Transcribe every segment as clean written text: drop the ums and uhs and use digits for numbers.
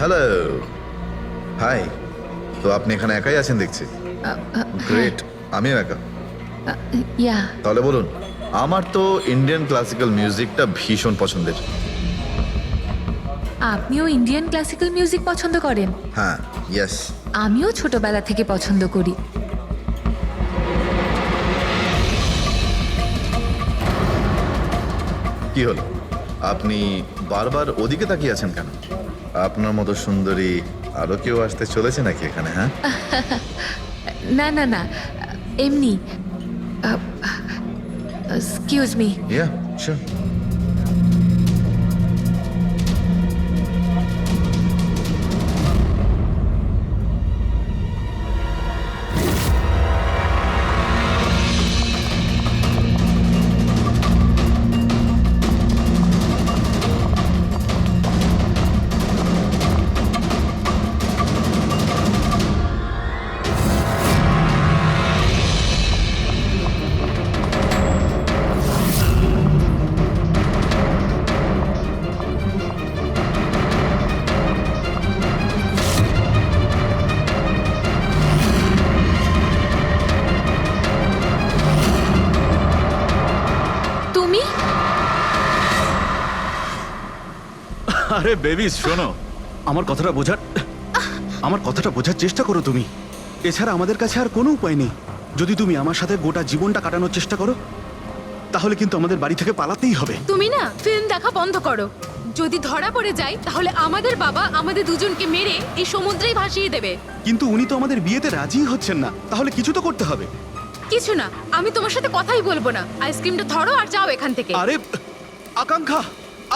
Hello, high. তো আপনি এখানে একাই আছেন দেখছি। গ্রেট, আমিও একা। ইয়া তাহলে বলুন। আমার তো ইন্ডিয়ান ক্লাসিক্যাল মিউজিকটা ভীষণ পছন্দের। আপনিও ইন্ডিয়ান ক্লাসিক্যাল মিউজিক পছন্দ করেন? হ্যাঁ, ইয়েস। আমিও ছোটবেলা থেকে পছন্দ করি। কি হলো, আপনি বারবার ওদিকে তাকিয়ে আছেন কেন? আপনার মতো সুন্দরী আরো কেউ আসতে চলেছে নাকি এখানে? হ্যাঁ, না না না, এমনি। Excuse me. Yeah sure. তুমি? আরে বেবিস শোনো, আমার কথাটা বোঝার চেষ্টা করো তুমি। এছাড়া আমাদের কাছে আর কোনো উপায় নেই। যদি তুমি আমার সাথে গোটা জীবনটা কাটানোর চেষ্টা করো, তাহলে কিন্তু আমাদের বাড়ি থেকে পালাতেই হবে। তুমি না ফিল্ম দেখা বন্ধ করো। যদি ধরা পড়ে যায় তাহলে আমাদের বাবা আমাদের দুজনকে মেরে এই সমুদ্রেই ভাসিয়ে দেবে। কিন্তু উনি তো আমাদের বিয়েতে রাজিই হচ্ছেন না, তাহলে কিছু তো করতে হবে। কিছু না, আমি তোমার সাথে কথাই বলবো না। আইসক্রিমটা ধরো আর যাও এখান থেকে। আরে আকাঙ্ক্ষা,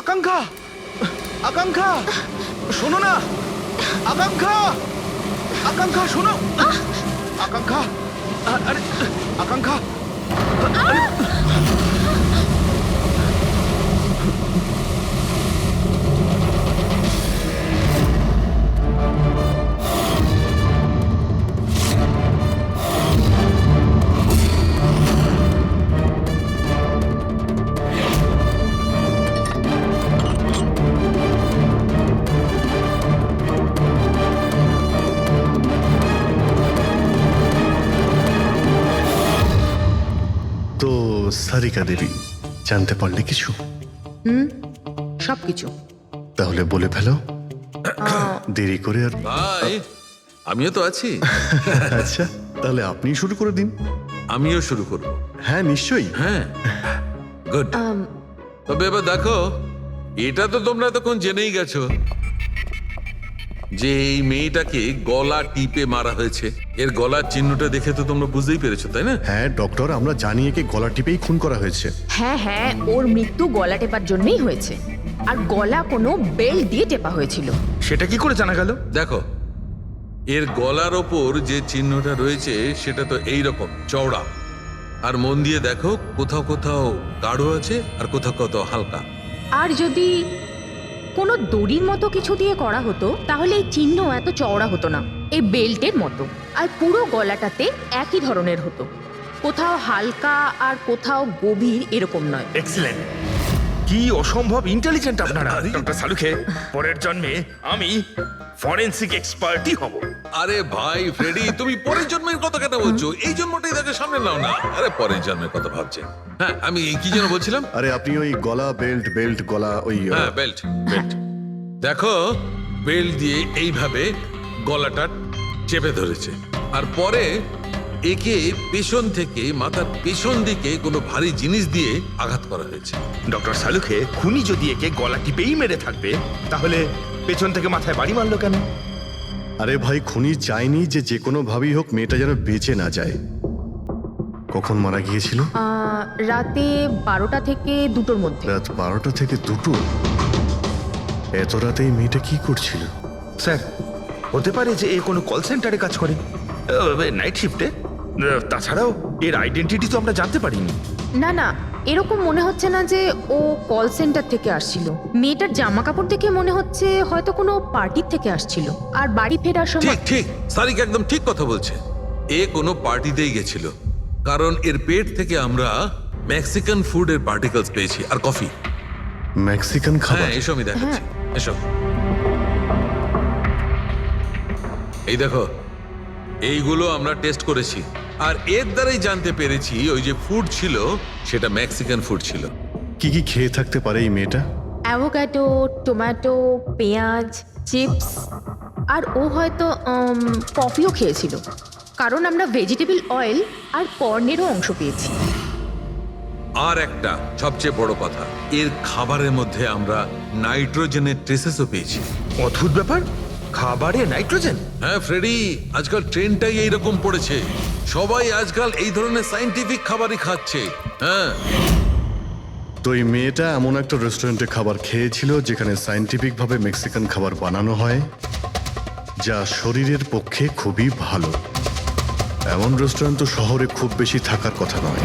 আকাঙ্ক্ষা, আকাঙ্ক্ষা, শোনো না। আকাঙ্ক্ষা, আকাঙ্ক্ষা শোনো। আকাঙ্ক্ষা, আরে আকাঙ্ক্ষা, আরে তো সারিকা দেবী, জানতে পারলে কিছু? সবকিছু। তাহলে বলে ফেলো, দেরি করে আর। ভাই, আমিও তো আছি। আচ্ছা, তাহলে আপনি শুরু করে দিন। আমিও শুরু করব। হ্যাঁ নিশ্চয়ই। হ্যাঁ, গুড। তবে এবার দেখো, এটা তো তোমরা তখন জেনেই গেছো যে এই মেয়েটাকে গলা টিপে মারা হয়েছে। এর গলার চিহ্নটা দেখে তো তোমরা বুঝতেই পেরেছো, তাই না? হ্যাঁ ডক্টর, আমরা জানি একে গলা টিপেই খুন করা হয়েছে। হ্যাঁ হ্যাঁ, ওর মৃত্যু গলা টেপার জন্যই হয়েছে। আর গলা কোনো বেল্ট দিয়ে টেপা হয়েছিল। সেটা কি করে জানা গেল? দেখো, এর গলার ওপর যে চিহ্নটা রয়েছে সেটা তো এই রকম চওড়া। আর মন দিয়ে দেখো, কোথাও কোথাও গাঢ় আছে আর কোথাও কোথাও হালকা। আর যদি কোনো দড়ির মতো কিছু দিয়ে করা হতো তাহলে এই চিহ্ন এত চওড়া হতো না, এই বেল্টের মতো। আর পুরো গলাটাতে একই ধরনের হতো, কোথাও হালকা আর কোথাও গভীর, এরকম নয়। এক্সিলেন্ট। কি অসম্ভব ইন্টেলিজেন্ট আপনারা। ডক্টর সালুখে, পরের জন্মে আমি ফরেনসিক এক্সপার্টই হব। আরে ভাই ফ্রেডি, তুমি পরের জন্মের কথা কেন বলছো? এই জন্মটাই তাকে সামনে নাও না। আরে পরের জন্মের কথা ভাবছেন? হ্যাঁ, আমি কি যেন বলছিলাম। আরে আপনি ওই গলা বেল্ট, বেল্ট গলা ওই হ্যাঁ, বেল্ট বেল্ট। দেখো, বেল্ট দিয়ে এইভাবে গলাটা চেপে ধরেছে। আর পরে একে পেছন থেকে মাথার পেছন দিকে কোনো ভারী জিনিস দিয়ে আঘাত করা হয়েছে। ডক্টর সালুখে, খুনি যদি একে গলা টিপেই মেরে থাকবে তাহলে পেছন থেকে মাথায় বাড়ি মারলো কেন? আরে ভাই, খুনি চায়নি যে যে কোনো ভাবেই হোক মেয়েটা যেন বেঁচে না যায়। কখন মারা গিয়েছিল? রাতে 12টা থেকে 2টোর মধ্যে। রাত 12টা থেকে 2টো? এত রাতে এই মেয়েটা কি করছিল? স্যার, হতে পারে যে এ কোনো কল সেন্টারে কাজ করে, নাইট শিফটে। তাছাড়াও এর আইডেন্টিটি তো আমরা জানতে পারিনি। না না, এরকম মনে হচ্ছে না যে ও কল সেন্টার থেকে আসছিল। মেয়েটার জামা কাপড় দেখে মনে হচ্ছে হয়তো কোনো পার্টির থেকে আসছিল। আর বাড়ি ফেরার ঠিক সময়। ঠিক, সারিক একদম ঠিক কথা বলছে। এ কোনো পার্টিতেই গেছিল, কারণ এর পেট থেকে আমরা মেক্সিকান ফুডের পার্টিকেলস পেয়েছি আর কফি। মেক্সিকান খাবার? হ্যাঁ, এসো আমি দেখাচ্ছি। এসো। এই দেখো, এইগুলো আমরা টেস্ট করেছি আর এর দ্বারাই জানতে পেরেছি ওই যে ফুড ছিল সেটা মেক্সিকান ফুড ছিল। কি কি খেয়ে থাকতে পারে এই মেয়েটা? অ্যাভোকাডো, টমেটো, পেঁয়াজ, চিপস, আর ও হয়তো কফিও খেয়েছিল, কারণ আমরা ভেজিটেবল অয়েল আর কর্নেরও অংশ পেয়েছি। আর একটা সবচেয়ে বড় কথা, এর খাবারের মধ্যে আমরা নাইট্রোজেনের ট্রেসেসও পেয়েছি। অদ্ভুত ব্যাপার, খাবারে নাইট্রোজেন। হ্যাঁ ফ্রেডি, আজকাল ট্রেনটাই এইরকম পড়েছে, সবাই আজকাল এই ধরনের সায়েন্টিফিক খাবারই খাচ্ছে। হ্যাঁ, তো এই মেয়েটা এমন একটা রেস্টুরেন্টে খাবার খেয়েছিল যেখানে সায়েন্টিফিক ভাবে মেক্সিকান খাবার বানানো হয়, যা শরীরের পক্ষে খুবই ভালো। এমন রেস্টুরেন্ট তো শহরে খুব বেশি থাকার কথা নয়।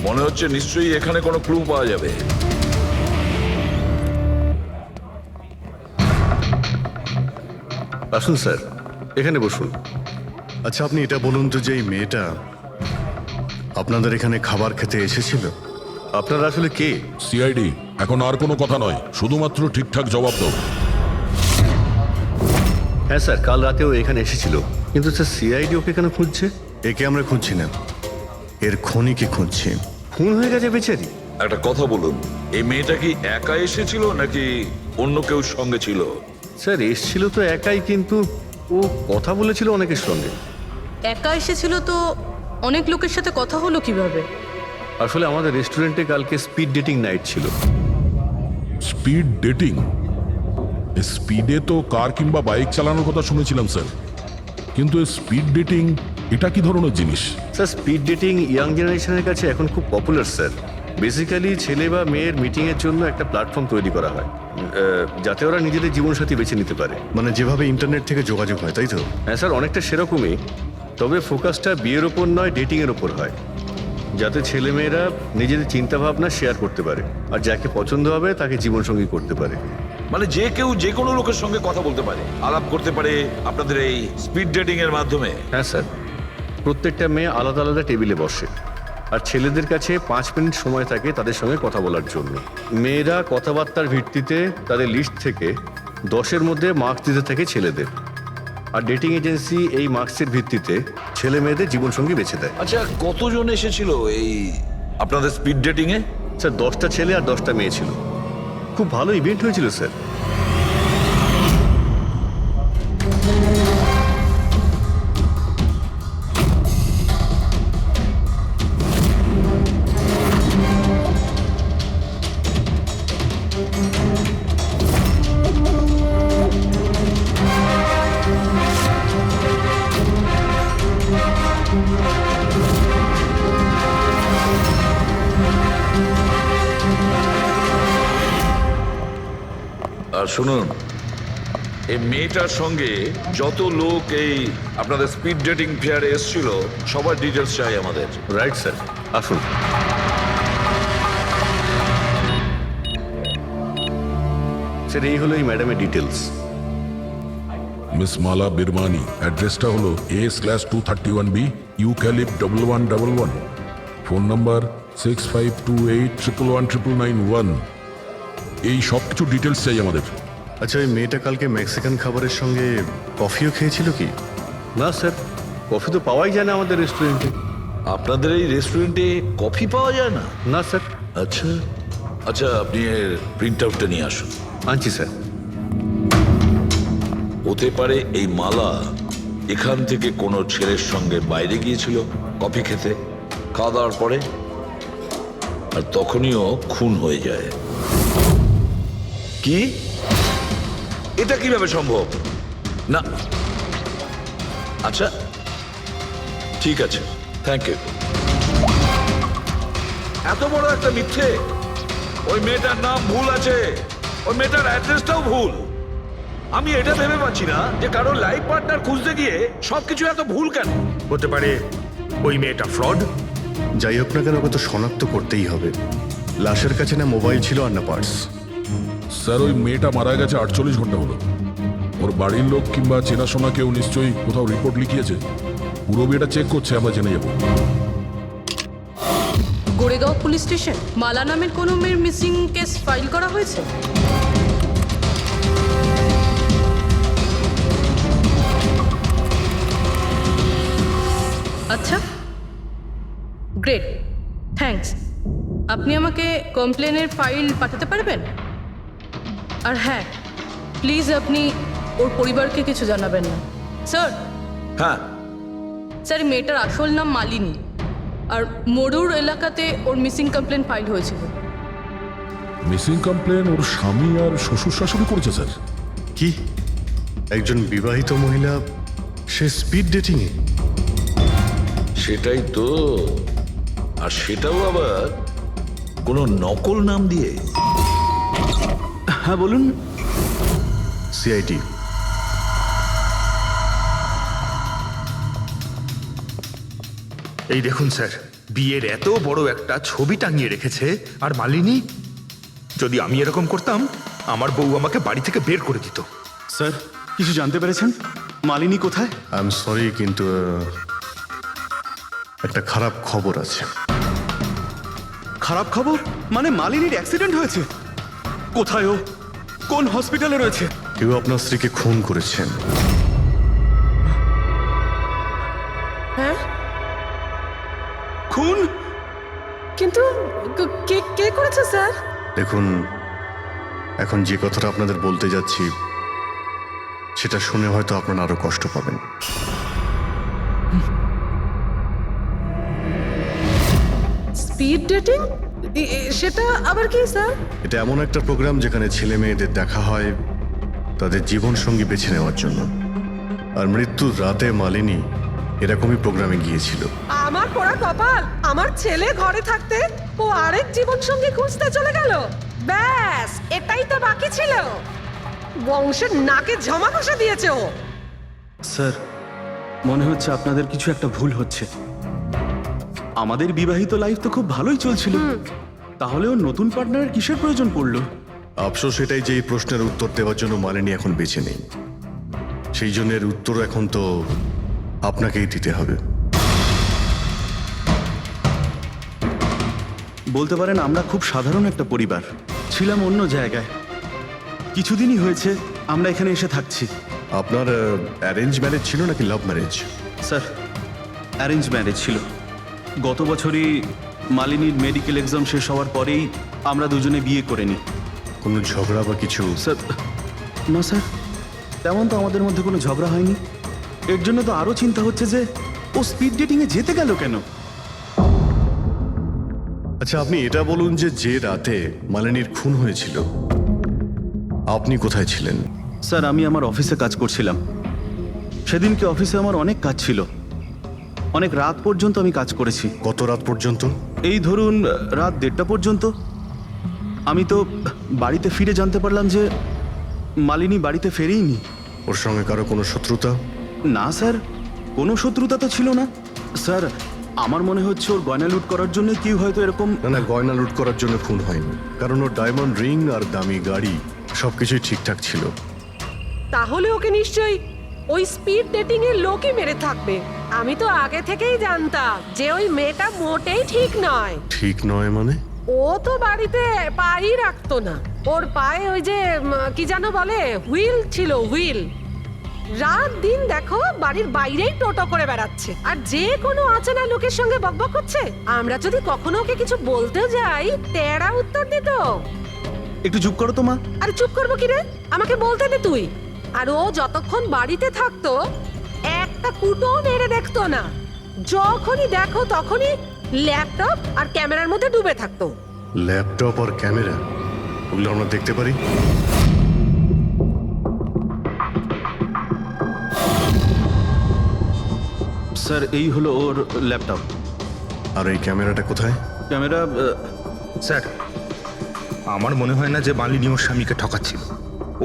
মনে হচ্ছে নিশ্চয়ই এখানে কোনো ক্লু পাওয়া যাবে। আসুন স্যার, এখানে বসুন। আচ্ছা, আপনি এটা বলুন তো যে এই মেয়েটা আপনাদের এখানে খাবার খেতে এসেছিল? আপনারা আসলে কে? সিআইডি, এখন আর কোনো কথা নয়, শুধুমাত্র ঠিকঠাক জবাব দাও। হ্যাঁ স্যার, কাল রাতেও এখানে এসেছিল, কিন্তু স্যার সিআইডি ওকে কেন খুঁজছে? একে আমরা খুঁজছি না, এর খনিকে খুঁজছি। খুন হয়ে গেছে বেচারি। একটা কথা বলুন, এই মেয়েটা কি একা এসেছিল নাকি অন্য কেউ সঙ্গে ছিল? স্যার এসছিল তো একাই, কিন্তু ও কথা বলেছিল অনেকের সঙ্গে। একা এসেছিল তো অনেক লোকের সাথে কথা হলো কিভাবে? আসলে আমাদের রেস্টুরেন্টে কালকে স্পিড ডেটিং নাইট ছিল। Speed dating? স্পিডে তো কার কিংবা বাইক চালানোর কথা শুনেছিলাম স্যার, কিন্তু স্পিড ডেটিং এটা কি ধরনের জিনিস? স্যার স্পিড ডেটিং ইয়াং জেনারেশনের কাছে এখন খুব পপুলার স্যার। বেসিক্যালি ছেলে বা মেয়ের মিটিংয়ের জন্য একটা প্ল্যাটফর্ম তৈরি করা হয়, যাতে ওরা নিজেদের জীবনসাথী বেছে নিতে পারে। মানে যেভাবে ইন্টারনেট থেকে যোগাযোগ হয়, তাই তো? হ্যাঁ স্যার, অনেকটা সেরকমই, তবে ফোকাসটা বিয়ের ওপর নয়, ডেটিংয়ের ওপর হয়, যাতে ছেলেমেয়েরা নিজেদের চিন্তাভাবনা শেয়ার করতে পারে আর যাকে পছন্দ হবে তাকে জীবনসঙ্গী করতে পারে। মানে যে কেউ যে কোনো লোকের সঙ্গে কথা বলতে পারে, আলাপ করতে পারে আপনাদের এই স্পিড ডেটিং এর মাধ্যমে? হ্যাঁ স্যার, প্রত্যেকটা মেয়ে আলাদা আলাদা টেবিলে বসে আর ছেলেদের কাছে 5 মিনিট সময় থাকে তাদের সঙ্গে কথা বলার জন্য। মেয়েরা কথাবার্তার ভিত্তিতে তাদের লিস্ট থেকে 10-এর মধ্যে মার্কস দিতে থাকে ছেলেদের, আর ডেটিং এজেন্সি এই মার্কসের ভিত্তিতে ছেলে মেয়েদের জীবনসঙ্গী বেছে দেয়। আচ্ছা, কতজন এসেছিল এই আপনাদের স্পিড ডেটিং এ? স্যার 10টা ছেলে আর 10টা মেয়ে ছিল। খুব ভালো ইভেন্ট হয়েছিল স্যার। আর শুনুন, এই মেয়েটার সঙ্গে যত লোক এই আপনাদের স্পিড ডেটিং ফেয়ারে এসেছিল সবার ডিটেলস চাই আমাদের। রাইট স্যার, আসুন। স্যার এই হলো এই ম্যাডামের ডিটেলস। মিস মালা বিরমানি, অ্যাড্রেসটা হলো A/231B ইউক্যালিপ 1111, ফোন নাম্বার 6528119991। এই সব কিছু ডিটেলস চাই আমাদের। আচ্ছা, ওই মেয়েটা কালকে মেক্সিকান খাবারের সঙ্গে কফিও খেয়েছিল কি? না স্যার, কফি তো পাওয়াই যায় না আমাদের রেস্টুরেন্টে। আপনাদের এই রেস্টুরেন্টে কফি পাওয়া যায় না? না স্যার। আচ্ছা আচ্ছা, আপনি এর প্রিন্ট আউটটা নিয়ে আসুন। আনছি স্যার। হতে পারে এই মালা এখান থেকে কোনো ছেলের সঙ্গে বাইরে গিয়েছিল কফি খেতে, খাওয়া দাওয়ার পরে, আর তখনইও খুন হয়ে যায়। কি? এটা কিভাবে সম্ভব? না, আচ্ছা ঠিক আছে, থ্যাংক ইউ। এত বড় একটা মিথ্যে! ওই মেয়েটার নাম ভুল আছে, ওই মেয়েটার অ্যাড্রেসটাও ভুল। আমি এটা ভেবে পাচ্ছি না যে কারো লাইফ পার্টনার খুঁজতে গিয়ে সবকিছু এত ভুল কেন হতে পারে। ওই মেয়েটা ফ্রড। যাই হোক না কেন, ওকে তো শনাক্ত করতেই হবে। লাশের কাছে না মোবাইল ছিল আর না পার্স। স্যার, ওই মেয়েটা মারা গেছে 48 ঘন্টা হলো। ওর বাড়ির লোক কিংবা চেনাশোনা কেউ নিশ্চয়ই কোথাও রিপোর্ট লিখিয়েছে। পুরো বিয়েটা চেক করছে, আমরা জেনে যাবো। গোরেগাঁও পুলিশ স্টেশন মালা নামের কোনো মেয়ের মিসিং কেস ফাইল করা হয়েছে? আচ্ছা, গ্রেট, থ্যাঙ্কস। আপনি আমাকে কমপ্লেনের ফাইল পাঠাতে পারবেন? আর হ্যাঁ, প্লিজ আপনি ওর পরিবারকে কিছু জানাবেন না। স্যার, হ্যাঁ, স্যার, মেয়েটার আসল নাম মালিনী, আর মরুর এলাকাতে ওর মিসিং কমপ্লেন ফাইল হয়েছিল। মিসিং কমপ্লেন ওর স্বামী আর শ্বশুর শাশুড়ি করেছে স্যার। কি একজন বিবাহিত মহিলা, সে স্পিড ডেটিংয়ে? সেটাই তো। আর সেটাও আবার কোনো নকল নাম দিয়ে। হ্যাঁ বলুন। সিআইডি। এই দেখুন স্যার, বিয়ের এত বড় একটা ছবি টাঙিয়ে রেখেছে। আর মালিনী, যদি আমি এরকম করতাম আমার বউ আমাকে বাড়ি থেকে বের করে দিত। স্যার, কিছু জানতে পেরেছেন? মালিনী কোথায়? আই এম সরি, কিন্তু একটা খারাপ খবর আছে। খারাপ খবর? মানে মালিনীর অ্যাক্সিডেন্ট হয়েছে? কোথায় ও? কোন হসপিটালে রয়েছে? কেউ আপনার স্ত্রীকে খুন করেছেন। হ্যাঁ, খুন? কিন্তু কে কে করেছে স্যার? দেখুন, এখন যে কথাটা আপনাদের বলতে যাচ্ছি সেটা শুনে হয়তো আপনারা আরো কষ্ট পাবেন। Speed dating? সেটা আবার কি স্যার? এটা এমন একটা প্রোগ্রাম যেখানে ছেলে মেয়েদের দেখা হয় তাদের জীবন সঙ্গী বেছে নেওয়ার জন্য। আর মৃত্যুর রাতে মালিনী এরকমই প্রোগ্রামে গিয়েছিল। আমার পোড়া কপাল, আমার ছেলে ঘরে থাকতে ও আরেক জীবন সঙ্গী খুঁজতে চলে গেল। ব্যাস, এটাই তো বাকি ছিল। বংশের নাকে ঝমা ঘষা দিয়েছে ও। স্যার, মনে হচ্ছে আপনাদের কিছু একটা ভুল হচ্ছে। আমাদের বিবাহিত লাইফ তো খুব ভালোই চলছিল, তাহলেও নতুন পার্টনারের কিসের প্রয়োজন পড়লো? আফসোস এটাই যে এই প্রশ্নের উত্তর দেওয়ার জন্য মালিনী এখন বেঁচে নেই। সেই জন্য এর উত্তর এখন তো আপনাকেই দিতে হবে। বলতে পারেন আমরা খুব সাধারণ একটা পরিবার, ছিলাম অন্য জায়গায়। কিছুদিনই হয়েছে আমরা এখানে এসে থাকছি। আপনার অ্যারেঞ্জ ম্যারেজ ছিল নাকি love marriage? Sir, arrange marriage ছিল। গত বছরই মালিনীর মেডিকেল এক্সাম শেষ হওয়ার পরেই আমরা দুজনে বিয়ে করে নিই। কোনো ঝগড়া বা কিছু? স্যার, না স্যার, তেমন তো আমাদের মধ্যে কোনো ঝগড়া হয়নি। এর জন্য তো আরও চিন্তা হচ্ছে যে ও স্পিড ডেটিংয়ে যেতে গেল কেন। আচ্ছা, আপনি এটা বলুন যে রাতে মালিনীর খুন হয়েছিল আপনি কোথায় ছিলেন? স্যার, আমি আমার অফিসে কাজ করছিলাম। সেদিনকে অফিসে আমার অনেক কাজ ছিল, অনেক রাত পর্যন্ত আমি কাজ করেছি। কত রাত পর্যন্ত? এই ধরুন রাত 1:30 পর্যন্ত। আমি তো বাড়িতে ফিরে জানতে পারলাম যে মালিনী বাড়িতে ফেরেইনি। ওর সঙ্গে কারো কোনো শত্রুতা? না স্যার, কোনো শত্রুতা তো ছিল না। স্যার, আমার মনে হচ্ছে ওর গয়না লুট করার জন্য কেউ হয়তো এরকম। না, গয়না লুট করার জন্য খুন হয়নি, কারণ ওর ডায়মন্ড রিং আর দামি গাড়ি সবকিছুই ঠিকঠাক ছিল। তাহলে ওকে নিশ্চয়ই ওই স্পিড ডেটিং এর লোকই মেরে থাকবে। আমি তো আগে থেকেই জানতাম যে ওই মেয়েটা মোটেই ঠিক নয়। ঠিক নয় মানে? ও তো বাড়িতে পাই রাখতো না। ওর পায়ে ওই যে কি যেন বলে, হুইল ছিল, হুইল। রাত দিন দেখো বাড়ির বাইরেই টোটো করে বেড়াচ্ছে, আর যে কোনো অচেনা লোকের সঙ্গে বকবক করছে। আমরা যদি কখনো ওকে কিছু বলতে যাই, তেড়া উত্তর দিত। একটু চুপ করো তো মা। আরে চুপ করবো কি রে, আমাকে বলতে দে তুই। আর ও যতক্ষণ বাড়িতে থাকতো একটা কুটো মেরে দেখতো না। যখনই দেখো তখনই ল্যাপটপ আর ক্যামেরার মধ্যে ডুবে থাকতো। ল্যাপটপ আর ক্যামেরা, ওগুলো আমরা দেখতে পারি? স্যার, এই হলো ওর ল্যাপটপ। আর এই ক্যামেরাটা কোথায়? ক্যামেরা? স্যার, আমার মনে হয় না যে মালিনী ওর স্বামীকে ঠকাচ্ছিল।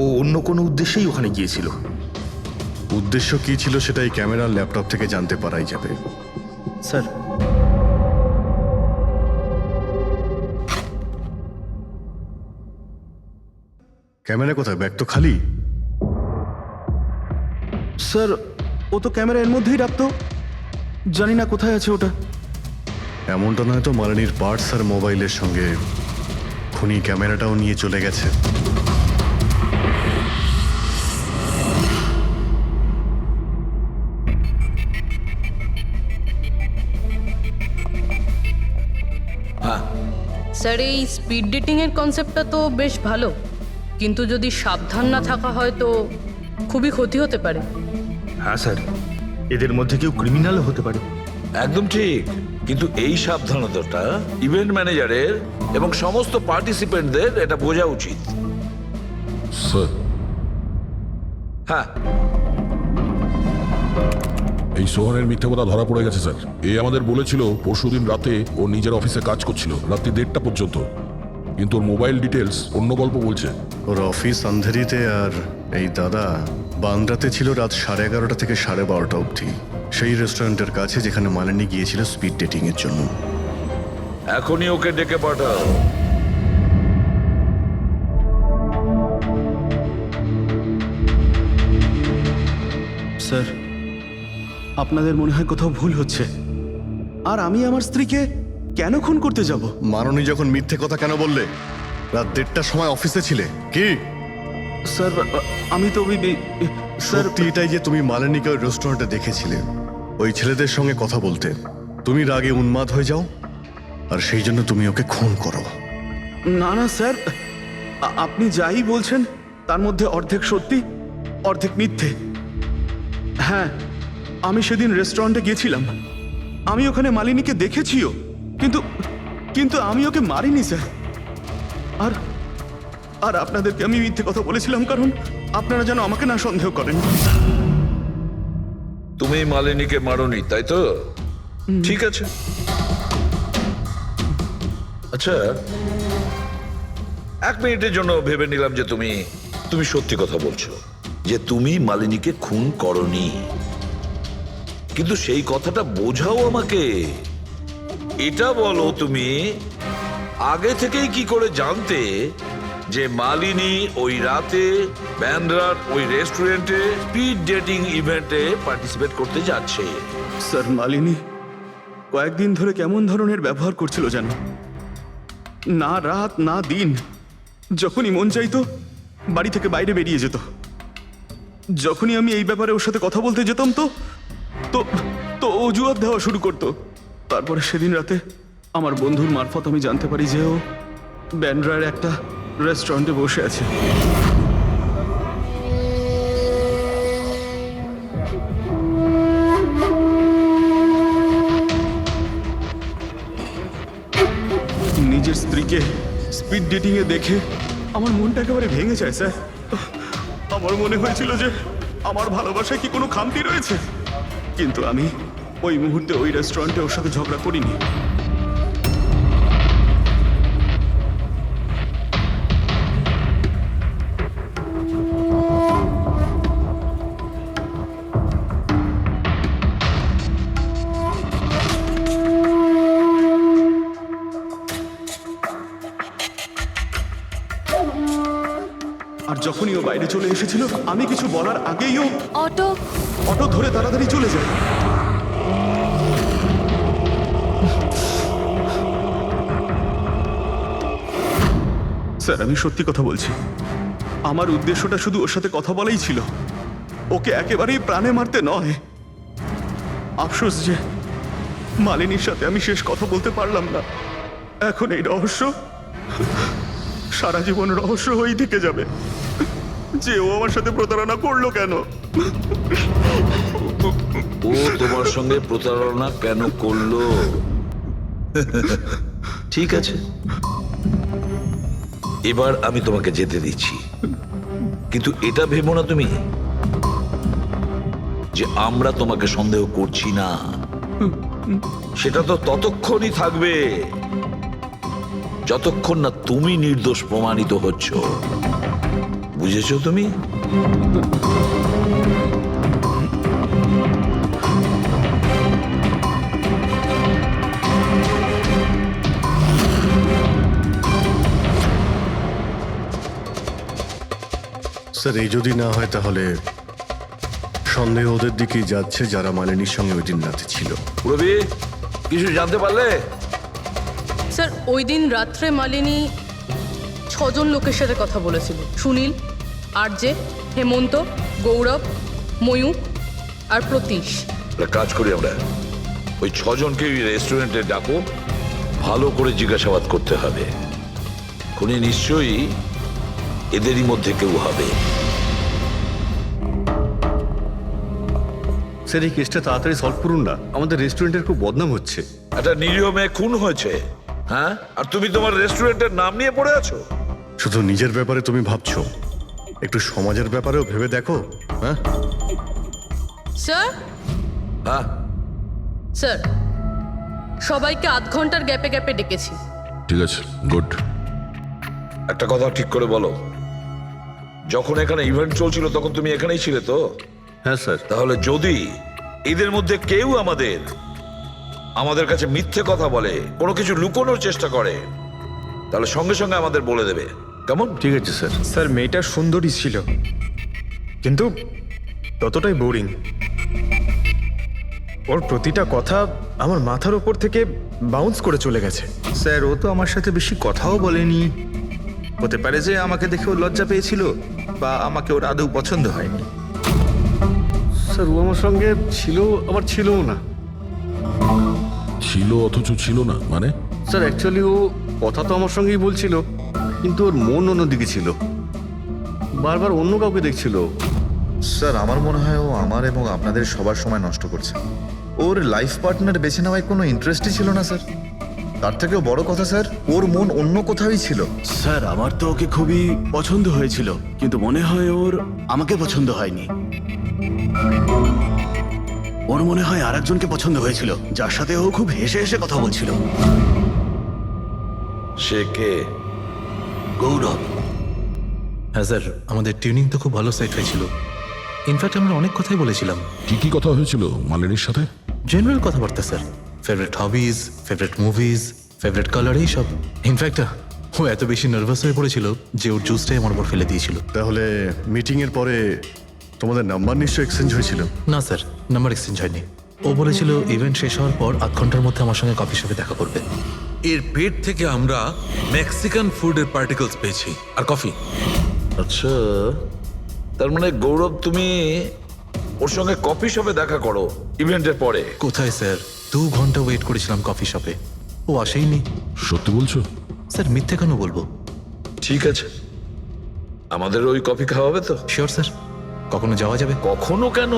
ও অন্য কোনো উদ্দেশ্যেই ওখানে গিয়েছিল। উদ্দেশ্য কি ছিল সেটা এই ক্যামেরা ল্যাপটপ থেকে জানতে পারাই যাবে। স্যার, ক্যামেরা কোথায়? ব্যাগ তো খালি। স্যার ও তো ক্যামেরা এর মধ্যেই রাখতো, জানি না কোথায় আছে ওটা। এমনটা নয় তো মালিনীর পার্টস আর মোবাইলের সঙ্গে খুনি ক্যামেরাটাও নিয়ে চলে গেছে? স্যার এই স্পিড ডেটিং এর কনসেপ্টটা তো বেশ ভালো, কিন্তু যদি সাবধান না থাকা হয় তো খুবই ক্ষতি হতে পারে। হ্যাঁ স্যার, এদের মধ্যে কেউ ক্রিমিনালও হতে পারে। একদম ঠিক, কিন্তু এই সাবধানতাটা ইভেন্ট ম্যানেজারের এবং সমস্ত পার্টিসিপেন্টদের এটা বোঝা উচিত। স্যার, হ্যাঁ, এই সোহানের মিথ্যে কথা ধরা পড়ে গেছে স্যার। এ আমাদের বলেছিল পরশুদিন রাতে ও নিজের অফিসে কাজ করছিল রাত্রি 1:30টা পর্যন্ত, কিন্তু ওর মোবাইল ডিটেলস অন্য গল্প বলছে। ওর অফিস আন্ধেরিতে, আর এই দাদা বান্দ্রাতে ছিল রাত 11:30 থেকে 12:30 অবধি, সেই রেস্টুরেন্টের কাছে যেখানে মালিনী গিয়েছিল স্পিড ডেটিং এর জন্য। এখনই ওকে ডেকে পাঠাও। স্যার, আপনাদের মনে হয় কোথাও ভুল হচ্ছে। আর আমি আমার স্ত্রীকে কেন খুন করতে যাব? মাননী যখন মিথ্যে কথা কেন বললে? রাত 1:30টার সময় অফিসে ছিলে কি? স্যার আমি তো স্যার সত্যি এটাই যে তুমি মালিনীকে ওই রেস্টুরেন্টে দেখেছিলে ওই ছেলেদের সঙ্গে কথা বলতে। তুমি রাগে উন্মাদ হয়ে যাও আর সেই জন্য তুমি ওকে খুন করো। না না স্যার, আপনি যাই বলছেন তার মধ্যে অর্ধেক সত্যি অর্ধেক মিথ্যে। হ্যাঁ, আমি সেদিন রেস্টুরেন্টে গিয়েছিলাম, আমি ওখানে মালিনীকে দেখেছিও, কিন্তু কিন্তু আমি ওকে মারিনি স্যার। আর আর আপনাদেরকে আমি মিথ্যে কথা বলেছিলাম কারণ আপনারা যেন আমাকে না সন্দেহ করেন। তুমি মালিনীকে মারোনি, তাই তো? ঠিক আছে। আচ্ছা, 1 মিনিটের জন্য ভেবে নিলাম যে তুমি সত্যি কথা বলছো, যে তুমি মালিনীকে খুন করনি, কিন্তু সেই কথাটা বোঝাও আমাকে। এটা বলো, তুমি আগে থেকেই কি করে জানতে যে মালিনী ওই রাতে ব্যান্ড্রার ওই রেস্টুরেন্টে স্পিড ডেটিং ইভেন্টে পার্টিসিপেট করতে যাচ্ছে? স্যার, মালিনী কয়েকদিন ধরে কেমন ধরনের ব্যবহার করছিল জানো? না রাত না দিন, যখনই মন চাইতো বাড়ি থেকে বাইরে বেরিয়ে যেত। যখনই আমি এই ব্যাপারে ওর সাথে কথা বলতে যেতাম তো তো তো অজুহাত দেওয়া শুরু করতো। তারপরে সেদিন রাতে আমার বন্ধুর মারফত আমি জানতে পারি যে ও ব্যান্ড্রার একটা রেস্টুরেন্টে বসে আছে। নিজের স্ত্রীকে স্পিড ডেটিং এ দেখে আমার মনটা একেবারে ভেঙে যায় স্যার। আমার মনে হয়েছিল যে আমার ভালোবাসায় কি কোনো খামতি রয়েছে, কিন্তু আমি ওই মুহূর্তে ওই রেস্টুরেন্টে ওর সাথে ঝগড়া করিনি। আর যখনই ও বাইরে চলে এসেছিল আমি কিছু বলার আগেই ও অটো ধরে তাড়াতাড়ি চলে যায়। স্যার, আমি সত্যি কথা বলছি, আমার উদ্দেশ্যটা শুধু ওর সাথে কথা বলাই ছিল, ওকে একেবারেই প্রাণে মারতে নয়। আফসোস যে মালিনীর সাথে আমি শেষ কথা বলতে পারলাম না। এখন এই রহস্য সারা জীবন রহস্য হয়েই থেকে যাবে যে ও আমার সাথে প্রতারণা করলো কেন। ও তোমার সঙ্গে প্রতারণা কেন করলো? ঠিক আছে, এবার আমি তোমাকে যেতে দিচ্ছি, কিন্তু এটা ভেবো না তুমি যে আমরা তোমাকে সন্দেহ করছি না। সেটা তো ততক্ষণই থাকবে যতক্ষণ না তুমি নির্দোষ প্রমাণিত হচ্ছ। বুঝেছো তুমি? স্যার, এই যদি না হয় তাহলে সন্দেহ ওদের দিকেই যাচ্ছে যারা মালিনীর সঙ্গে ওই দিন রাতে ছিল। পুরবি কিছু জানতে পারলে? স্যার ওই দিন রাত্রে মালিনী 6 জন লোকের সাথে কথা বলেছিল। সুনীল, আরজে, হেমন্ত, গৌরব, ময়ূক আর প্রতীশ। একটা কাজ করি আমরা, ওই 6 জনকে রেস্টুরেন্টে ডাকো, ভালো করে জিজ্ঞাসাবাদ করতে হবে। খুনি নিশ্চয়ই এদেরই মধ্যে কেউ হবে। স্যার এই কেসটা তাড়াতাড়ি সলভ করুন না, আমাদের রেস্টুরেন্টের খুব বদনাম হচ্ছে। একটা নিরীহ মেয়ে খুন হয়েছে, হ্যাঁ, আর তুমি তোমার রেস্টুরেন্টের নাম নিয়ে পড়ে আছো। শুধু নিজের ব্যাপারে তুমি ভাবছো, একটু সমাজের ব্যাপারেও ভেবে দেখো। হ্যাঁ স্যার, হ্যাঁ স্যার সবাইকে আধ ঘন্টার গ্যাপে গ্যাপে ডেকেছি। ঠিক আছে, গুড। একটা কথা ঠিক করে বলো, যখন এখানে ইভেন্ট চলছিল তখন তুমি এখানেই ছিলে তো? হ্যাঁ স্যার। তাহলে যদি এদের মধ্যে কেউ আমাদের কাছে মিথ্যে কথা বলে, কোনো কিছু লুকোনোর চেষ্টা করে, তাহলে সঙ্গে সঙ্গে আমাদের বলে দেবে, কেমন? ঠিক আছে স্যার। স্যার মেয়েটা সুন্দরী ছিল, কিন্তু ততটাই বোরিং। ওর প্রতিটা কথা আমার মাথার উপর থেকে বাউন্স করে চলে গেছে। স্যার ও তো আমার সাথে বেশি কথাও বলেনি। হতে পারে যে আমাকে দেখে ও লজ্জা পেয়েছিল, বা আমাকে ওর আদৌ পছন্দ হয়নি। স্যার ও আমার সঙ্গে ছিল, আবার ছিলও না। ছিল অথচ ছিল না মানে? স্যার অ্যাকচুয়ালি ও কথা তো আমার সঙ্গেই বলছিল, কিন্তু ওর মন অন্যদিকে ছিল, বারবার অন্য কাউকে দেখছিল। স্যার আমার মনে হয় ও আমার এবং আপনাদের সবার সময় নষ্ট করছে। ওর লাইফ পার্টনার বেছে নেওয়ায় কোনো ইন্টারেস্টই ছিল না স্যার। তার থেকেও বড় কথা স্যার, ওর মন অন্য কোথাওই ছিল। স্যার আমার তো ওকে খুবই পছন্দ হয়েছিল, কিন্তু মনে হয় ওর আমাকে পছন্দ হয়নি। ওর মনে হয় আরেকজনকে পছন্দ হয়েছিল, যার সাথে ও খুব হেসে হেসে কথা বলছিল। সে কে? গৌরব। হ্যাঁ স্যার, আমাদের টিউনিং তো খুব ভালো সেট হয়েছিল। ইনফ্যাক্ট আমরা অনেক কথাই বলেছিলাম। কি কি কথা হয়েছিল মালিনীর সাথে? জেনারেল কথাবার্তা sir, favourite hobbies, favourite movies, favourite colour, এইসব। ইনফ্যাক্ট ও এত বেশি নার্ভাস হয়ে পড়েছিল যে ওর জুসটাই আমার উপর ফেলে দিয়েছিল। তাহলে মিটিং এর পরে তোমাদের নাম্বার নিশ্চয়ই এক্সচেঞ্জ হয়েছিল? না স্যার, নাম্বার এক্সচেঞ্জ হয়নি। ও বলেছিল ইভেন্ট শেষ হওয়ার পর 8 ঘন্টার মধ্যে আমার সঙ্গে কফি শপে দেখা করবে। এর পেট থেকে আমরা মেক্সিকান ফুডের পার্টিকেলস পেয়েছি, আর কফি। আচ্ছা, তার মানে গৌরব তুমি ওর সঙ্গে কফি শপে দেখা করো ইভেন্টের পরে? কোথায় স্যার, 2 ঘন্টা ওয়েট করেছিলাম কফি শপে, ও আসেইনি। সত্যি বলছো? স্যার মিথ্যে কেন বলবো? ঠিক আছে, আমাদের ওই কফি খাওয়াবে তো? শিওর স্যার, কখনো যাওয়া যাবে? কখনো কেন,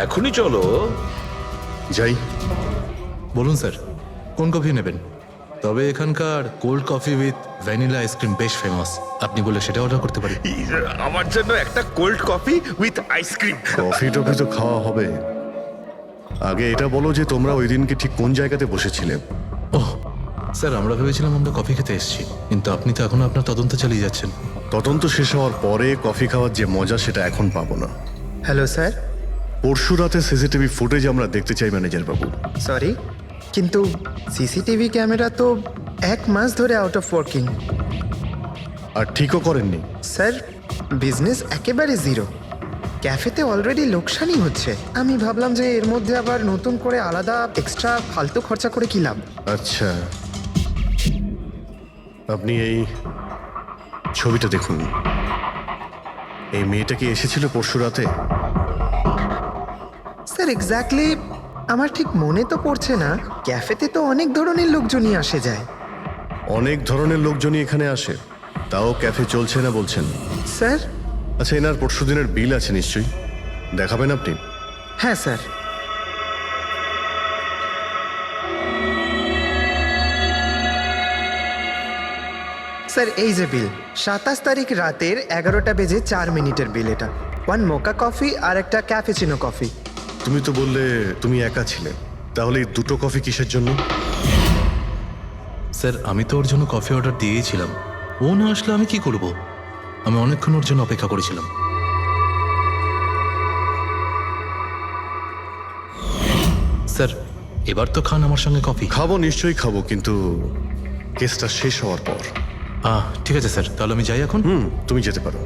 এখনই চলো। যাই। বলুন স্যার, কোন কফি নেবেন? তবে এখানকার cold coffee with vanilla ice cream বেশ ফেমাস, আপনি বলে সেটা অর্ডার করতে পারি। আমার জন্য একটা cold coffee with ice cream. Coffee toffee তো খাওয়া হবে, আগে এটা বলো যে তোমরা ওই দিনকে ঠিক কোন জায়গাতে বসেছিলে? ওহ স্যার, আমরা ভেবেছিলাম আমরা কফি খেতে এসেছি, কিন্তু আপনি তো এখনো আপনার তদন্ত চালিয়ে যাচ্ছেন। তদন্ত শেষ হওয়ার পরে কফি খাওয়ার যে মজা সেটা এখন পাবো না। Hello sir. পরশু রাতে সিসিটিভি ফুটেজ আমরা দেখতে চাই ম্যানেজার বাবু। সরি, কিন্তু সিসিটিভি ক্যামেরা তো 1 মাস ধরে আউট অফ ওয়ার্কিং। আর ঠিকও করেননি? স্যার বিজনেস একেবারে জিরো, ক্যাফেতে অলরেডি লোকসানই হচ্ছে। আমি ভাবলাম যে এর মধ্যে আবার নতুন করে আলাদা এক্সট্রা ফালতু খরচা করে কি লাভ। আচ্ছা, আপনি এই ছবিটা দেখুন। এই মেয়েটা কি এসেছিল পরশু রাতে? স্যার এক্স্যাক্টলি আমার ঠিক মনে তো পড়ছে না। ক্যাফেতে তো অনেক ধরনের লোকজনই আসে যায়। অনেক ধরনের লোকজনই এখানে আসে, তাও ক্যাফে চলছে না বলছেন? স্যার আচ্ছা, এনার পরশু দিনের বিল আছে নিশ্চয়ই, দেখাবেন আপনি? হ্যাঁ স্যার। স্যার এই যে বিল, 27 তারিখ রাতের 11টা বেজে 4 মিনিটের বিল এটা। 1 মোকা কফি আর একটা ক্যাফেচিনো কফি। তুমি তো বললে তুমি একা ছিলে, তাহলে এই দুটো কফি কিসের জন্য? স্যার আমি তো ওর জন্য কফি অর্ডার দিয়েছিলাম, ও না আসলে আমি কি করব? আমি অনেকক্ষণ ওর জন্য অপেক্ষা করেছিলাম। স্যার এবার তো খান আমার সঙ্গে কফি। খাবো, নিশ্চয়ই খাবো, কিন্তু কেসটা শেষ হওয়ার পর। ঠিক আছে স্যার, তাহলে আমি যাই এখন। তুমি যেতে পারো।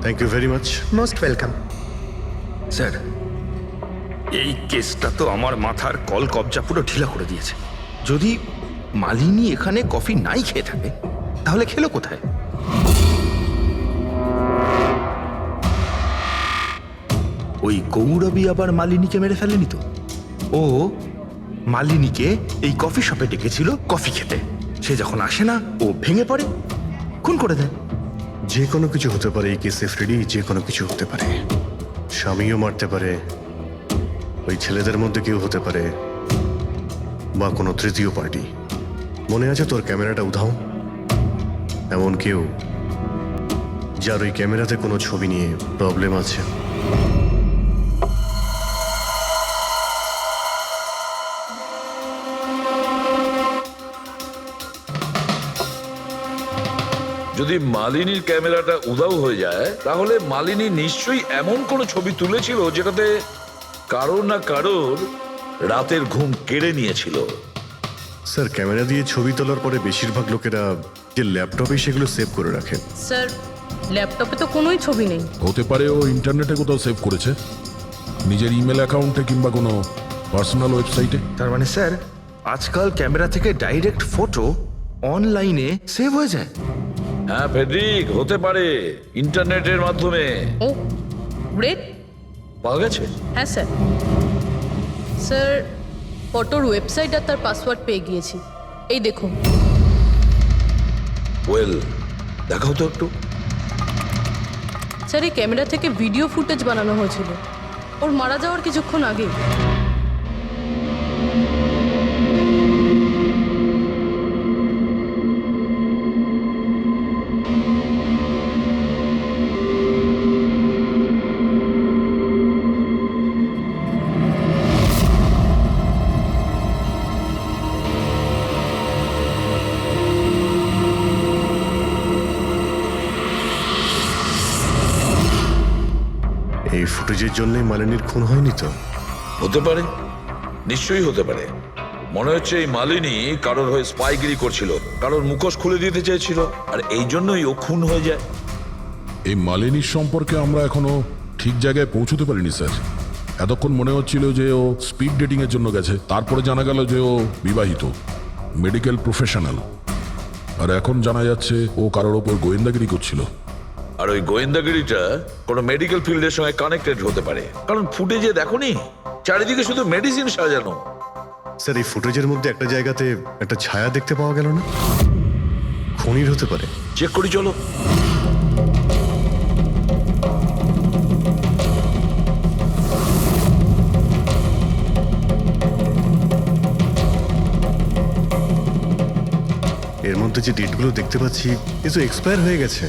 Thank you very much. Most welcome. Sir, এই কেসটা তো আমার মাথার কল কবজা পুরো ঢিলা করে দিয়েছে। যদি মালিনী এখানে কফি নাই খেয়ে থাকে তাহলে খেলো কোথায়? ওই গৌরবী আবার মালিনীকে মেরে ফেলেনি তো? ও মালিনীকে এই কফি শপে ডেকেছিল কফি খেতে, সে যখন আসে না ও ভেঙে পড়ে, খুন করে দেয়। যে কোনো কিছু হতে পারে এই কেসে ফ্রেডি, যে কোনো কিছু হতে পারে। স্বামীও মারতে পারে, ওই ছেলেদের মধ্যে কেউ হতে পারে, বা কোনো তৃতীয় পার্টি। মনে আছে তোর ক্যামেরাটা উধাও? এমন কেউ যার ওই ক্যামেরাতে কোনো ছবি নিয়ে প্রবলেম আছে। যদি মালিনীর ক্যামেরাটা উধাও হয়ে যায় তাহলে মালিনী নিশ্চয়ই এমন কোনো ছবি তুলেছিল যেটাতে কারোর না কারোর রাতের ঘুম কেড়ে নিয়েছিল। স্যার, ক্যামেরা দিয়ে ছবি তোলার পরে বেশিরভাগ লোকেরা যে ল্যাপটপে সেগুলো সেভ করে রাখে। স্যার, ল্যাপটপে তো কোনোই ছবি নেই। হতে পারে ও ইন্টারনেটে কোথাও সেভ করেছে, নিজের ইমেল অ্যাকাউন্টে কিংবা কোনো পার্সোনাল ওয়েবসাইটে। তার মানে স্যার, আজকাল ক্যামেরা থেকে ডাইরেক্ট ফটো অনলাইনে সেভ হয়ে যায়। হ্যাঁ ফেডরিক, হতে পারে ইন্টারনেটের মাধ্যমে। ও গ্রেট। পাওয়া গেছে? হ্যাঁ স্যার। স্যার, ফটোর ওয়েবসাইট আর তার পাসওয়ার্ড পেয়ে গিয়েছি। এই দেখুন। ওয়েল, দেখাও তো একটু। স্যার, এই ক্যামেরা থেকে ভিডিও ফুটেজ বানানো হয়েছিল ওর মারা যাওয়ার কিছুক্ষণ আগে। এই ফুটেজের জন্যই মালিনীর খুন হয়নি তো? হতে পারে, নিশ্চয়ই হতে পারে। মনে হচ্ছে এই মালিনী কারোর হয়ে স্পাইগিরি করছিল, কারোর মুখোশ খুলে দিতে চেয়েছিল, আর এই জন্যই ও খুন হয়ে যায়। এই মালিনীর সম্পর্কে আমরা এখনো ঠিক জায়গায় পৌঁছতে পারিনি স্যার। এতক্ষণ মনে হচ্ছিল যে ও স্পিড ডেটিং এর জন্য গেছে, তারপরে জানা গেল যে ও বিবাহিত, মেডিকেল প্রফেশনাল, আর এখন জানা যাচ্ছে ও কারোর ওপর গোয়েন্দাগিরি করছিল। আর ওই গোয়েন্দাগিরিটা কোনো মেডিকেল ফিল্ডের সঙ্গে কানেক্টেড হতে পারে, কারণ ফুটেজে দেখোনি চারিদিকে শুধু মেডিসিন সাজানো। স্যার, এই ফুটেজের মধ্যে একটা জায়গাতে একটা ছায়া দেখতে পাওয়া গেল না? খুনির হতে পারে। চেক করি চলো। এর মধ্যে যে ডেটগুলো দেখতে পাচ্ছি এ তো এক্সপায়ার হয়ে গেছে।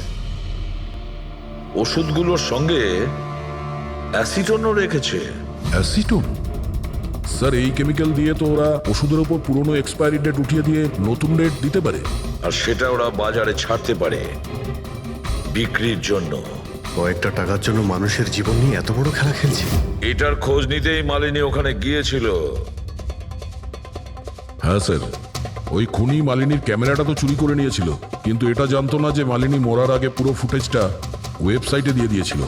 ওষুধগুলোর সঙ্গে অ্যাসিটনও রেখেছে। অ্যাসিটোন? স্যার, এই কেমিক্যাল দিয়ে তো ওরা ওষুধের ওপর পুরনো এক্সপায়ারি ডেট উঠিয়ে দিয়ে নতুন ডেট দিতে পারে, আর সেটা ওরা বাজারে ছাড়তে পারে বিক্রির জন্য। কয়েকটা টাকার জন্য মানুষের জীবন নিয়ে এত বড় খেলা খেলছে। এটার খোঁজ নিতেই মালিনী ওখানে গিয়েছিল। হ্যাঁ স্যার, ওই খুনি মালিনীর ক্যামেরাটা তো চুরি করে নিয়েছিল, কিন্তু এটা জানতো না যে মালিনী মরার আগে পুরো ফুটেজটা ওয়েবসাইটে দিয়ে দিয়েছিল।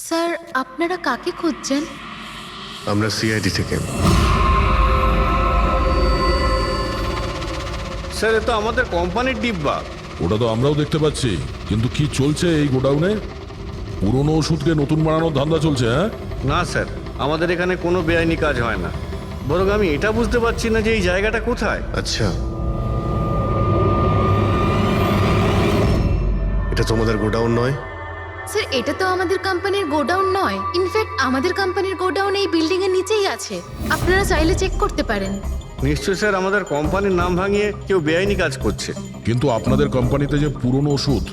স্যার, আপনারা কাকে খুঁজছেন? আমরা সিআইডি থেকে। স্যার, এ তো আমাদের কোম্পানির ডিব্বা। ওটা তো আমরাও দেখতে পাচ্ছি, কিন্তু কি চলছে এই গোডাউনে? পুরনো ওষুধকে নতুন বানানোর ধান্দা চলছে? হ্যাঁ না স্যার, আমাদের এখানে কোনো বেআইনি কাজ হয় না। বরং আমি এটা বুঝতে পারছি না যে এই জায়গাটা কোথায়। আচ্ছা, এটা তোমাদের গোডাউন নয়? স্যার, এটা তো আমাদের কোম্পানির গোডাউন নয়। ইনফ্যাক্ট আমাদের কোম্পানির গোডাউন এই বিল্ডিং এর নিচেই আছে। আপনারা চাইলে চেক করতে পারেন। নিশ্চয় স্যার, আমাদের কোম্পানির নাম ভাঙিয়ে কেউ বেআইনি কাজ করছে। কিন্তু আপনাদের কোম্পানিতে যে পুরনো ওষুধ,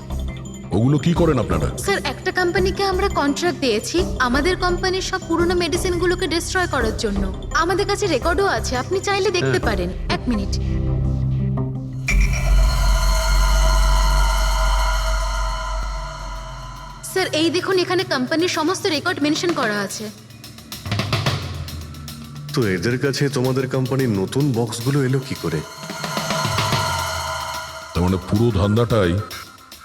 ওগুলো কি করেন আপনারা? স্যার, একটা কোম্পানিকে আমরা কন্ট্রাক্ট দিয়েছি আমাদের কোম্পানির সব পুরনো মেডিসিনগুলোকে ডিস্ট্রয় করার জন্য। আমাদের কাছে রেকর্ডও আছে, আপনি চাইলে দেখতে পারেন। এক মিনিট। স্যার এই দেখুন, এখানে কোম্পানির সমস্ত রেকর্ড মেনশন করা আছে। তো এদের কাছে তোমাদের কোম্পানির নতুন বক্সগুলো এলো কি করে? তার মানে পুরো ধান্দাটাই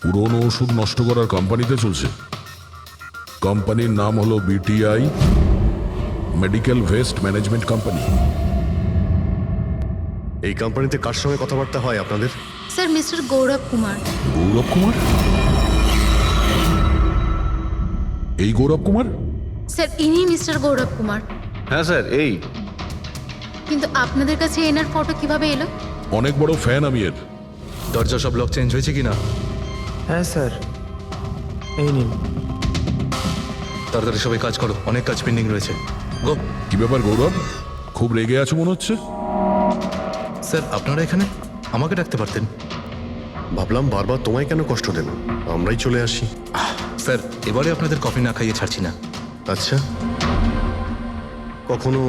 পুরনো ওষুধ নষ্ট করার কোম্পানিতে চলছে। কোম্পানির নাম হলো BTI medical waste management company. এই কোম্পানিতে কার সঙ্গে কথাবার্তা হয় আপনাদের? স্যার মিস্টার গৌরব কুমার। গৌরব কুমার? এই গৌরব কুমার? স্যার ইনি মিস্টার গৌরব কুমার। হ্যাঁ স্যার, এই। কিন্তু আপনাদের কাছে এনার ফটো কিভাবে এলো? অনেক বড় ফ্যান আমি এর। দরজা সব লক চেঞ্জ হয়েছে কিনা? হ্যাঁ স্যার, এই নিন। তাড়াতাড়ি সবাই কাজ করো, অনেক কাজ পেন্ডিং রয়েছে। গো। কি ব্যাপার গৌরব, খুব রেগে আছো মনে হচ্ছে? স্যার আপনারা এখানে? আমাকে ডাকতে পারতেন। ভাবলাম বারবার তোমায় কেন কষ্ট দেব, আমরাই চলে আসি। স্যার এবারে আপনাদের কফি না খাইয়ে ছাড়ছি না। আচ্ছা, কখনো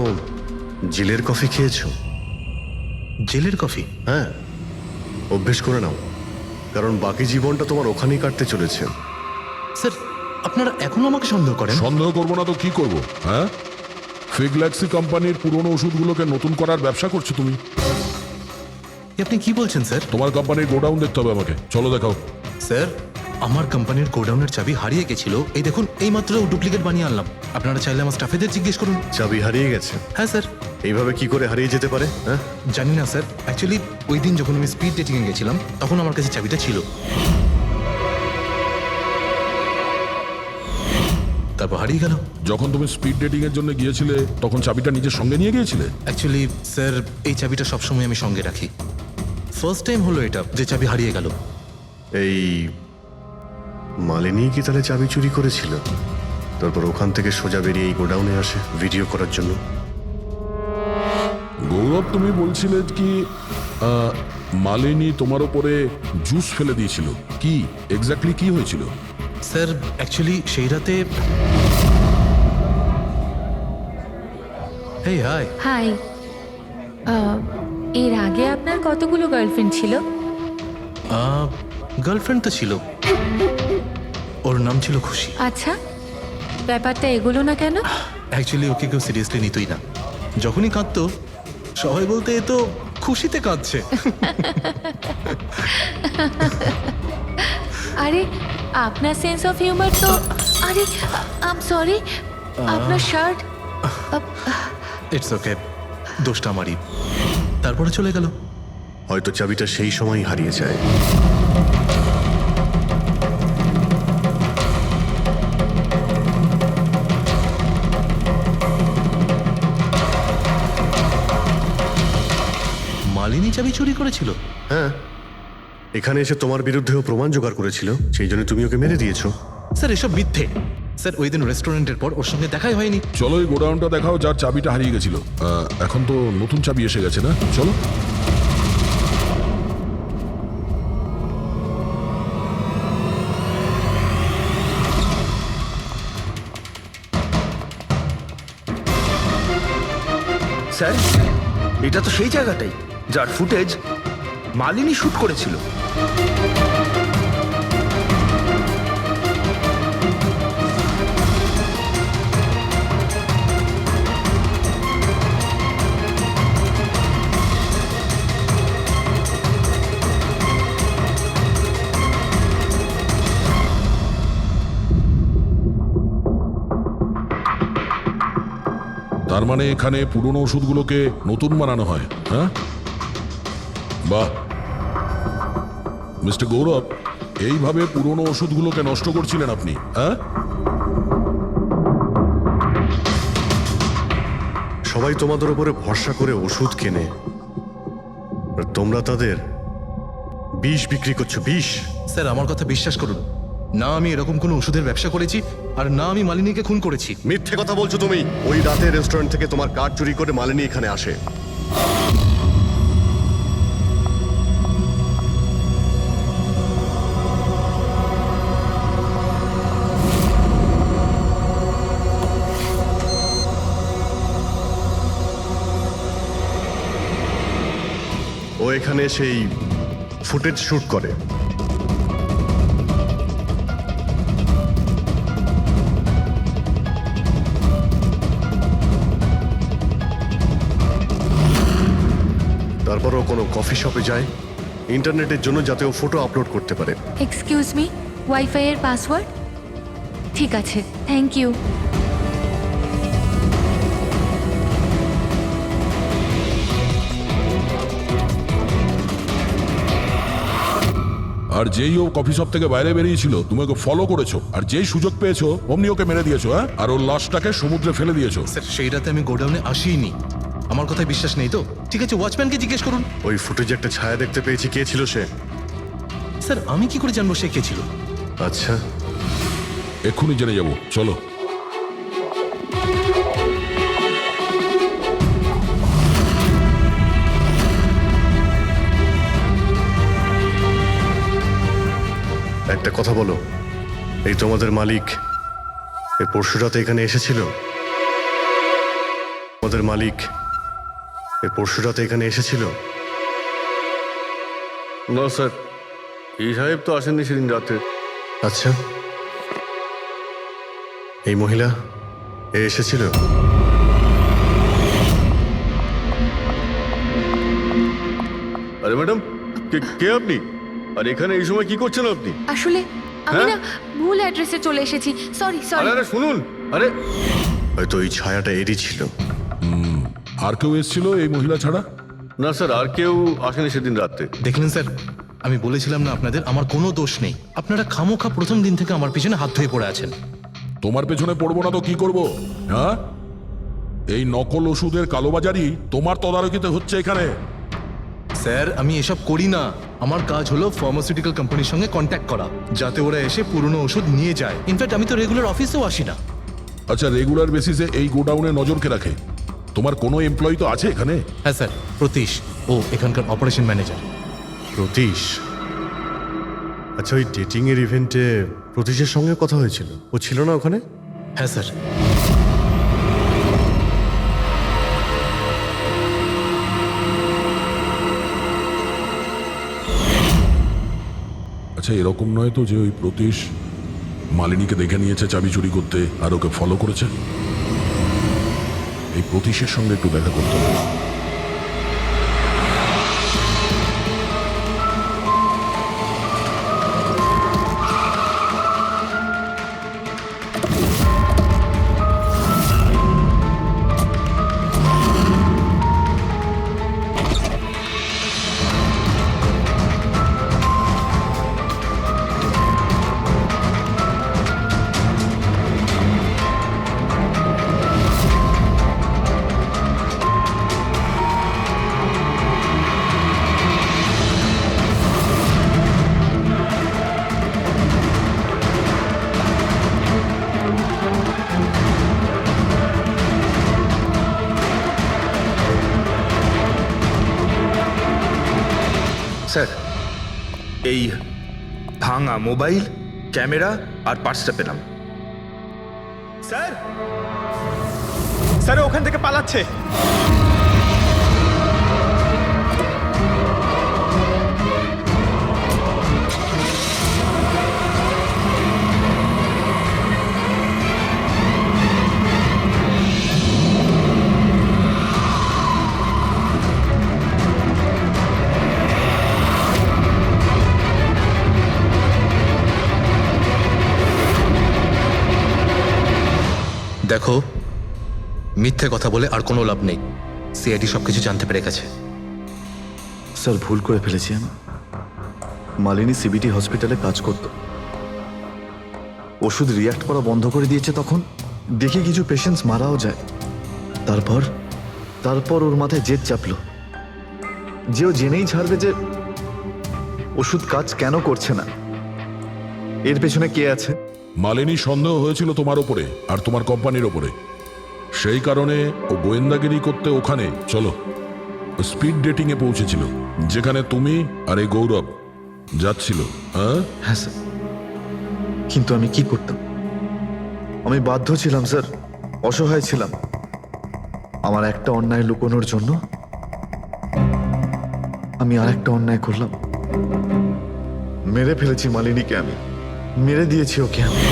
জেলের কফি খেয়েছো? জেলের কফি? হ্যাঁ, অভ্যেস করে নাও, কারণ বাকি জীবনটা তোমার ওখানেই কাটতে চলেছে। স্যার আপনারা এখনো আমাকে সন্দেহ করেন? সন্দেহ করবো না তো কি করবো? হ্যাঁ, ফিগল্যাক্সি কোম্পানির পুরনো ওষুধগুলোকে নতুন করার ব্যবসা করছো তুমি। আপনি কি বলছেন স্যার? তোমার কোম্পানির গোডাউন দেখতে হবে আমাকে, চলো দেখাও। স্যার আমার কোম্পানির গোডাউনের চাবি হারিয়ে গেছিল, এই দেখুন এই মাত্র ডুপ্লিকেট বানিয়ে আনলাম। আপনারা চাইলে আমার স্টাফেদের জিজ্ঞেস করুন। চাবি হারিয়ে গেছে? হ্যাঁ স্যার। এইভাবে কি করে হারিয়ে যেতে পারে? হ্যাঁ জানি না স্যার, অ্যাকচুয়ালি ওই দিন যখন আমি স্পিড ডেটিংয়ে গেছিলাম তখন আমার কাছে চাবিটা ছিল। তারপর হারিয়ে গেল। যখন তুমি স্পিড ডেটিং এর জন্য গিয়েছিলে তখন চাবিটা নিজের সঙ্গে নিয়ে গিয়েছিলে? অ্যাকচুয়ালি স্যার এই চাবিটা সবসময় আমি সঙ্গে রাখি। ফার্স্ট টাইম হলো এটা যে চাবি হারিয়ে গেল। এই মালিনী কি তাহলে চাবি চুরি করেছিল, তারপর ওখান থেকে সোজা বেরিয়ে এই গোডাউনে আসে ভিডিও করার জন্য? গৌরব তুমি বলছিলে কি মালিনী তোমার উপরে জুস ফেলে দিয়েছিল, কি এক্স্যাক্টলি কি হয়েছিল? স্যার অ্যাকচুয়ালি সেই রাতে এই হাই হাই। এর আগে আপনার কতগুলো গার্লফ্রেন্ড ছিল? গার্লফ্রেন্ড তো ছিল, ওর নাম ছিল খুশি। আচ্ছা, ব্যাপারটা এগুলো না কেন? অ্যাকচুয়ালি ওকে কেউ সিরিয়াসলি নিতই না। যখনই কাঁদতো সবাই বলতে এ তো খুশিতে কাঁদছে। আরে আপনার সেন্স অফ হিউমার তো, আরে আই এম সরি, আপনার শার্ট। ইটস ওকে, দোষটা আমারই। তারপরে চলে গেল। হয়তো চাবিটা সেই সময় হারিয়ে যায়। মালিনী চাবি চুরি করেছিল? হ্যাঁ, এখানে এসে তোমার বিরুদ্ধেও প্রমাণ জোগাড় করেছিল, সেই জন্য তুমি ওকে মেরে দিয়েছো। স্যার এসব মিথ্যে। স্যার ওই দিন রেস্টুরেন্টের পর ওর সঙ্গে দেখাই হয়নি। চলো এই গোডাউনটা দেখাও যার চাবিটা হারিয়ে গেছিল। এখন তো নতুন চাবি এসে গেছে না, চলো। স্যার এটা তো সেই জায়গাটাই যার ফুটেজ মালিনী শুট করেছিল। তার মানে এখানে পুরনো ওষুধগুলোকে নতুন বানানো হয়, হ্যাঁ? বাহ মিস্টার গৌরব, এইভাবে পুরনো ওষুধগুলোকে নষ্ট করছিলেন আপনি, হ্যাঁ? সবাই তোমাদের উপরে ভরসা করে ওষুধ কেনে, আর তোমরা তাদের বিষ বিক্রি করছো। বিষ? স্যার আমার কথা বিশ্বাস করুন, না আমি এরকম কোনো ওষুধের ব্যবসা করেছি, আর না আমি মালিনীকে খুন করেছি। মিথ্যে কথা বলছো তুমি। ওই রাতে রেস্টুরেন্ট থেকে তোমার কার্ড চুরি করে মালিনী এখানে আসে। ও এখানে সেই ফুটেজ শুট করে। বড় কোনো কফি শপে যায় ইন্টারনেটের জন্য যাতে ও ফটো আপলোড করতে পারে। এক্সকিউজ মি, ওয়াইফাই এর পাসওয়ার্ড? ঠিক আছে, থ্যাংক ইউ। আর যেই ও কফি শপ থেকে বাইরে বেরিয়েছিল তুমি ওকে ফলো করেছো, আর যেই সুযোগ পেয়েছো অমনি ওকে মেরে দিয়েছো, হ্যাঁ? আর ওর লাশটাকে সমুদ্রে ফেলে দিয়েছো। স্যার সেই রাতে আমি গোডাউনে আসিনি, আমার কথায় বিশ্বাস নেই তো? ঠিক আছে, ওয়াচম্যানকে জিজ্ঞেস করুন। ওই ফুটেজে একটা ছায়া দেখতে পেয়েছি, কে ছিল সে? স্যার আমি কি করে জানবো সে কে ছিল? আচ্ছা, এক্ষুনি জেনে যাবো, চলো। একটা কথা বলো, এই তোমাদের মালিক এই পরশু রাতে এখানে এসেছিল? তোমাদের মালিক এই পরশু রাতে এখানে এসেছিল? না স্যার, এই সাহেব তো আসেননি সেদিন রাতে। আচ্ছা, এই মহিলা এ এসেছিল? আরে ম্যাডাম, কে আপনি? আর এখানে এই সময় কি করছেন আপনি? আসলে আমি হ্যাঁ? না ভুল অ্যাড্রেসে চলে এসেছি, সরি সরি। আরে শুনুন, আরে হয়তো এই ছায়াটা এরই ছিল। আর কেউ এসেছিল এই মহিলা ছাড়া? না স্যার, আর কেউ আসেনি সেদিন রাতে। দেখলেন স্যার, আমি বলেছিলাম না আপনাদের আমার কোনো দোষ নেই। আপনারা খামোখা প্রথম দিন থেকে আমার পিছনে হাত ধুয়ে পড়ে আছেন। তোমার পেছনে পড়বো না তো কি করব? হ্যাঁ, এই নকল ওষুধের কালোবাজারি তোমার তদারকিতে হচ্ছে এখানে। স্যার আমি এসব করি না, আমার কাজ হলো ফার্মাসিউটিক্যাল কোম্পানির সঙ্গে কন্ট্যাক্ট করা, যাতে ওরা এসে পুরনো ওষুধ নিয়ে যায়। ইনফ্যাক্ট আমি তো রেগুলার অফিসেও আসি না। আচ্ছা, রেগুলার বেসিসে এই গোডাউনে নজর কে রাখে? তোমার কোনো এমপ্লয়ি তো আছে এখানে? হ্যাঁ স্যার, প্রতীশ, ও এখানকার অপারেশন ম্যানেজার। প্রতীশ? আচ্ছা, ওই ডেটিং এর ইভেন্টে প্রতীশের সঙ্গে কথা হয়েছিল, ও ছিল না ওখানে? হ্যাঁ স্যার। আচ্ছা, এরকম নয় তো যে ওই প্রতীশ মালিনীকে দেখে নিয়েছে চাবি চুরি করতে আর ওকে ফলো করেছে? এই প্রতীশের সঙ্গে একটু দেখা করতে হবে। স্যার, এই ভাঙা মোবাইল, ক্যামেরা আর পার্সটা পেলাম। স্যার, স্যার ওখান থেকে পালাচ্ছে। দেখো, মিথ্যে কথা বলে আর কোনো লাভ নেই। সিআইডি সবকিছু জানতে পেরে গেছে। স্যার, ভুল করে ফেলেছি আমি। মালিনী সিবিটি হসপিটালে কাজ করত, ওষুধ রিয়াক্ট করা বন্ধ করে দিয়েছে। তখন দেখি কিছু পেশেন্টস মারাও যায়। তারপর ওর মাথায় জেদ চাপলো যে ও জেনেই ছাড়বে যে ওষুধ কাজ কেন করছে না, এর পেছনে কে আছে। মালিনী সন্দেহ হয়েছিল তোমার ওপরে আর তোমার কোম্পানির ওপরে, সেই কারণে ও গোয়েন্দাগিরি করতে ওখানে চলো স্পিড ডেটিং এ পৌঁছেছিল, যেখানে তুমি আর এই গৌরব যাচ্ছিল। হ্যাঁ স্যার, কিন্তু আমি কি করতাম? আমি বাধ্য ছিলাম স্যার, অসহায় ছিলাম। আমার একটা অন্যায় লুকোনোর জন্য আমি আর একটা অন্যায় করলাম। মেরে ফেলেছি মালিনীকে, আমি মেরে দিয়েছি ওকে আমি।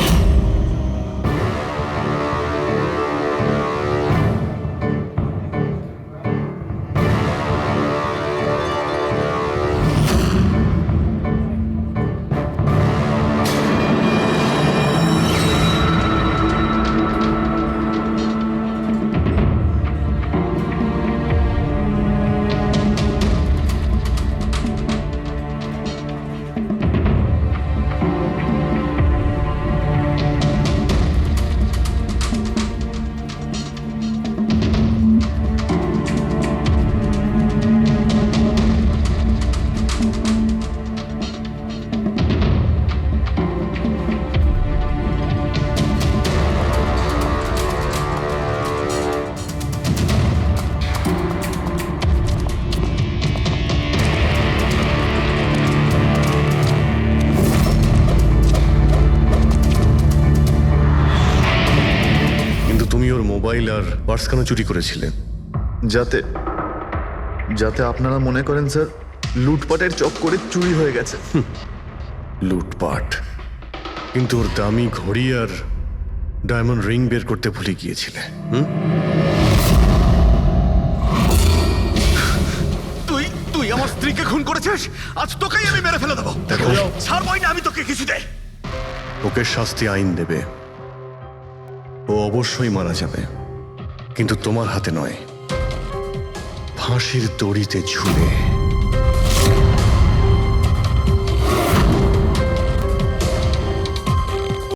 মোবাইল আর পার্স কেন চুরি করেছিলেন? যাতে যাতে আপনারা মনে করেন স্যার লুটপাটের চক্করে চুরি হয়ে গেছে। লুটপাট? কিন্তু ওর দামি ঘড়ি আর ডায়মন্ড রিং বের করতে ভুলে গিয়েছিলে। তুই তুই আমার স্ত্রীকে খুন করেছিস, আজ তোকেই আমি মেরে ফেলে দেবো। দেখো, ছাড়বই না আমি তোকে কিছুতে। ওকে শাস্তি আইন দেবে, ও অবশ্যই মারা যাবে, কিন্তু তোমার হাতে নয়, ফাঁসির দড়িতে ঝুলে।